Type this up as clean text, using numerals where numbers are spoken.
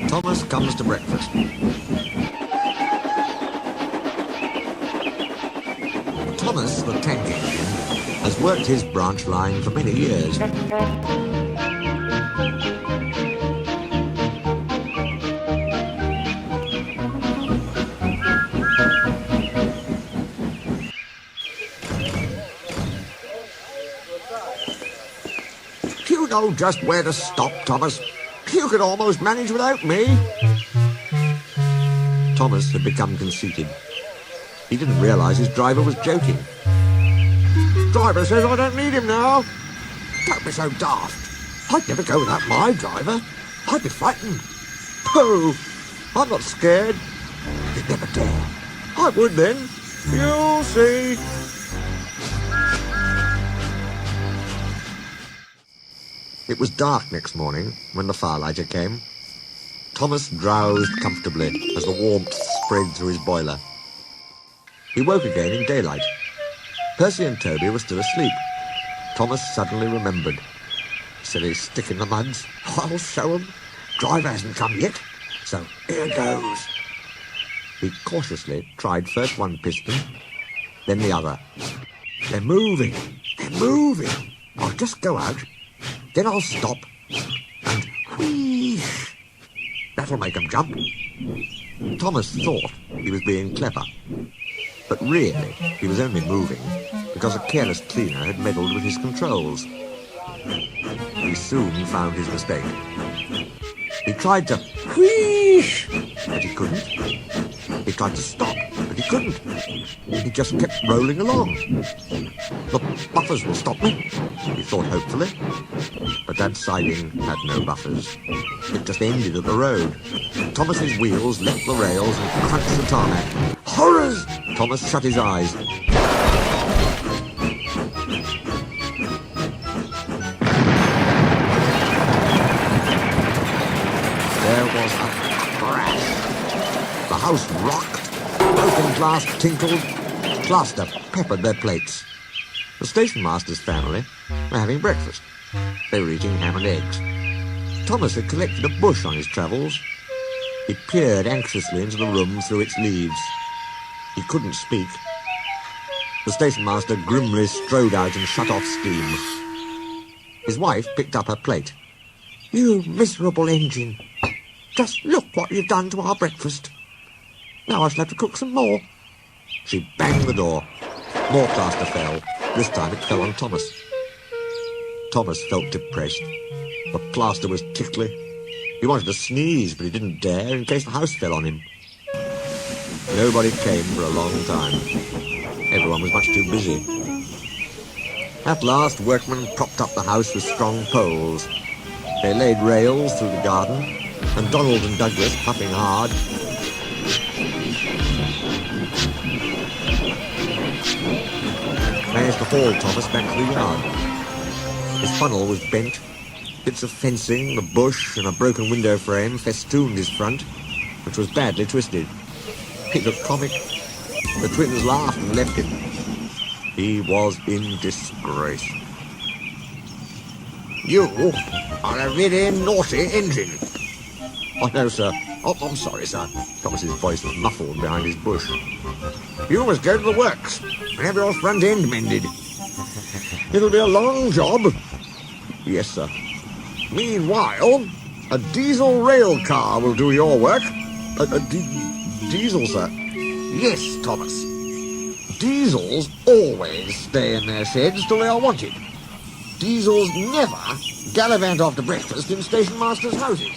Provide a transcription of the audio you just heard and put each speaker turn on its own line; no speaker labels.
Thomas comes to breakfast. Thomas, the tank engine, has worked his branch line for many years. You know just where to stop, Thomas. You could almost manage without me. Thomas had become conceited. He didn't realise his driver was joking. Driver says I don't need him now. Don't be so daft. I'd never go without my driver. I'd be frightened. Pooh! I'm not scared. You'd never dare. I would then. You'll see. It was dark next morning when the firelighter came. Thomas drowsed comfortably as the warmth spread through his boiler. He woke again in daylight. Percy and Toby were still asleep. Thomas suddenly remembered. Silly stick in the muds. I'll show 'em. Driver hasn't come yet, so here goes. He cautiously tried first one piston, then the other. They're moving. They're moving. I'll just go out. Then I'll stop, and whoosh! That'll make 'em jump. Thomas thought he was being clever, but really he was only moving because a careless cleaner had meddled with his controls. He soon found his mistake. He tried to whoosh, but he couldn't. He tried to stop, but he couldn't. He just kept rolling along. The buffers will stop me, he thought hopefully. But that siding had no buffers. It just ended at the road. Thomas's wheels left the rails and crunched the tarmac. Horrors! Thomas shut his eyes. There was a crash. The house rocked, broken glass tinkled, plaster peppered their plates. The station master's family were having breakfast. They were eating ham and eggs. Thomas had collected a bush on his travels. He peered anxiously into the room through its leaves. He couldn't speak. The station master grimly strode out and shut off steam. His wife picked up her plate. You miserable engine. Just look what you've done to our breakfast. Now I shall have to cook some more. She banged the door. More plaster fell. This time it fell on Thomas. Thomas felt depressed. The plaster was tickly. He wanted to sneeze, but he didn't dare in case the house fell on him. Nobody came for a long time. Everyone was much too busy. At last, workmen propped up the house with strong poles. They laid rails through the garden, and Donald and Douglas, puffing hard, managed to haul Thomas back to the yard. His funnel was bent. Bits of fencing, the bush, and a broken window frame festooned his front, which was badly twisted. He looked comic. The twins laughed and left him. He was in disgrace. You are a very naughty engine. I know, sir. Oh, I'm sorry, sir. Thomas's voice was muffled behind his bush. You must go to the works and have your front end mended. It'll be a long job. Yes, sir. Meanwhile, a diesel rail car will do your work. Diesel, sir? Yes, Thomas. Diesels always stay in their sheds till they are wanted. Diesels never gallivant after breakfast in station masters' houses.